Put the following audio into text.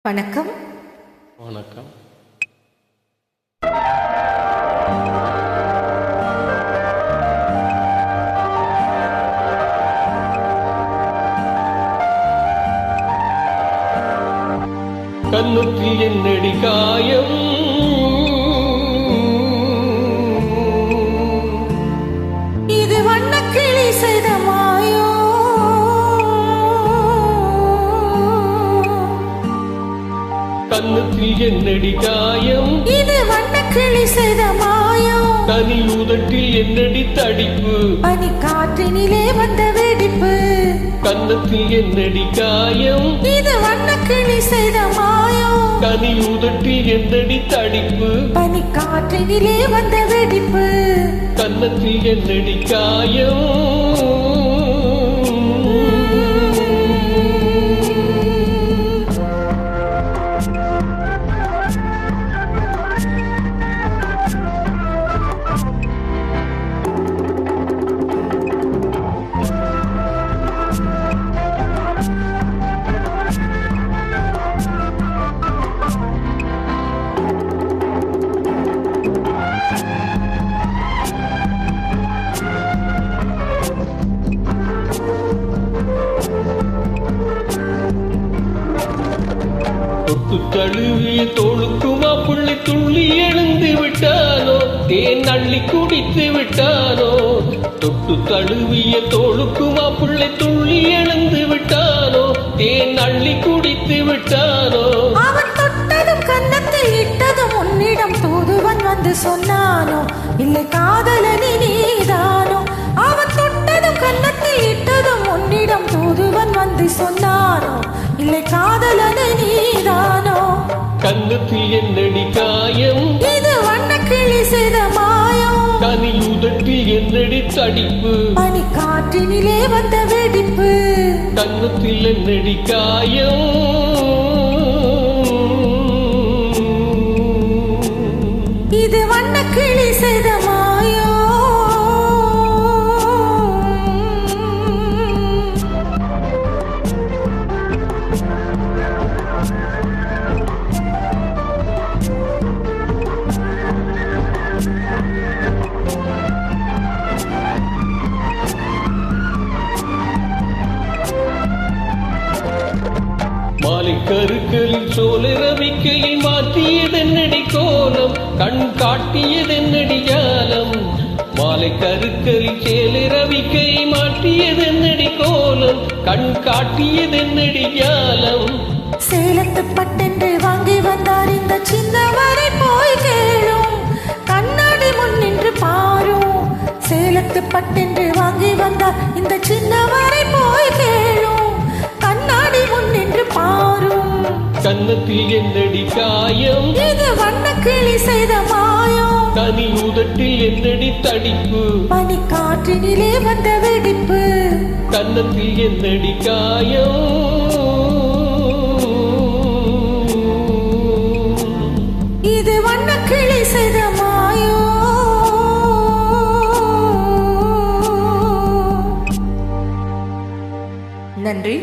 வணக்கம். வணக்கம். கண்ணுற்றில் என்னடி காயம், இது வண்ணக்கிளி செய்த மாயோ, கண்ணுற்றில் என்னடி காயம், இது வண்ணக்கிளி செய்த மாயோ, கனியுதட்டில் என்னடி தடிப்பு, பனி காற்றினிலே வந்த வெடிப்பு, கன்னத்தில் என்னடி காயம், இது வண்ணக்கிளி செய்த மாயோ, கனியுதட்டில் என்னடி தடிப்பு, பனி காற்றினிலே வந்த வெடிப்பு, கன்னத்தில் என்னடி காயம். தொட்டு தழுவிய தோளுக்குமா புள்ளி துள்ளி எழுந்து விட்டானோ, தேன் அள்ளி குடித்து விட்டானோ, தொட்டு தழுவிய தோளுக்குமா புள்ளி துள்ளி எழுந்து விட்டானோ, தேன் அள்ளி குடித்து விட்டானோ. அவன் தொட்டதும் கன்னத்தில் இட்டதும் உன்னிடம் தூதுவன் வந்து சொன்னானோ, இல்லை காதலனி நீதானோ. அவன் தொட்டதும் கன்னத்தில் இட்டதும் உன்னிடம் தூதுவன் வந்து சொன்னானோ, இல்லை காதலனி நீதானோ. கன்னத்தில் என்னடி காயம், இது வண்ணக்கிளி செய்த மாயம், கனியுதட்டில் என்னடி தடிப்பு, பனி காற்றினிலே வந்த வெடிப்பு, கன்னத்தில் என்னடி காயம். இது வண்ணக்கிளி செய்த மாயம். மாலை கருக்களில் சோலை ரவிக்கையில் மாற்றியதென்னடி கோலம், கண் காட்டியதென்னடி ஜாலம். மாலை கருக்களில் சேலை ரவிக்கையை மாற்றியதென்னடி கோலம், கண் காட்டியதென்னடி ஜாலம். சேலத்து பட்டென்று வாங்கி வந்தார் இந்த சின்னவரை போய் கேளும், கண்ணாடி முன்னின்று பாரும். சேலத்து பட்டென்று வாங்கி வந்தார் இந்த சின்னவரை போய் கேளும், கண்ணாடி முன்னின்று பாரும். கன்னத்தில் என்னடி காயம், இது வண்ணக்கிளி செய்த மாயம், கனியுதட்டில் என்னடி தடிப்பு, பனி காற்றினிலே வந்த வெடிப்பு, கன்னத்தில் என்னடி காயம். இது வண்ணக்கிளி செய்த மாயம். நன்றி.